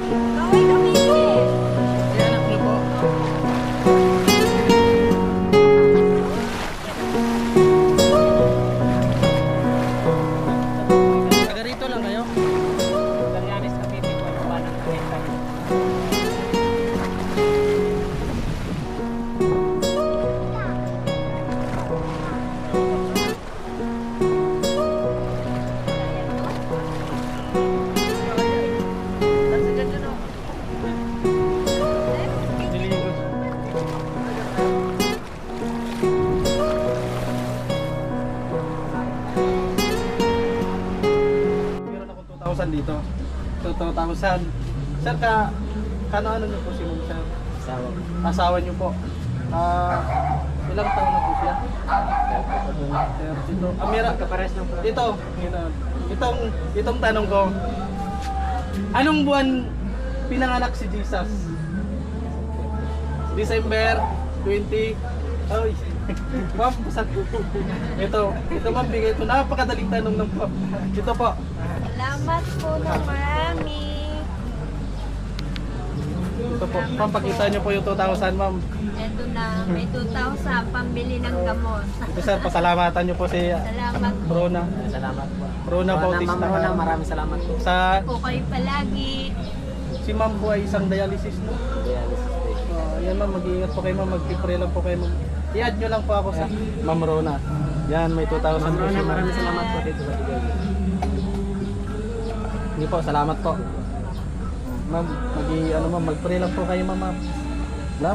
Kaway gamitin. Ay, anak niyo po. Taga rito lang kayo? Italianis Cavite po, naman ng Cavite. Nililigos. Meron akong 2,000 dito. 2,000. Sir, ano niyo po si Ma'am Sir? Asawa ko. Asawa niyo po. Ilang taon na po siya? 32. Mira, Kapares ng pala. itong tanong ko. Anong buwan pinanganak si Jesus? December 20. Ay. Ma'am, ito ma'am, bigay ito. Napakadaling tanong ng ma'am. Ito po. Salamat po ng marami. Ito po. Ma'am, pakita niyo po yung 2,000 ma'am. Ito na, may 2,000 pambili ng gamot. Ito sir, pasalamatan niyo po si Salamat po. Brona. Salamat po. Brona Bautista. Ma'am Rona, maraming salamat po. Sa Po kayo palagi. si ma'am po ay isang dialysis no. Dialysis day. Yan ma'am, mag-iingat po kayo ma'am, mag-pray lang po kayo ma'am. I-add nyo lang po ako sa Ma'am Rona. Yan, may 2,000 Ma'am po Rona, siya. maraming salamat po dito sa bigay. Hindi po, salamat po. Ma'am, mag-pray lang po kayo ma'am.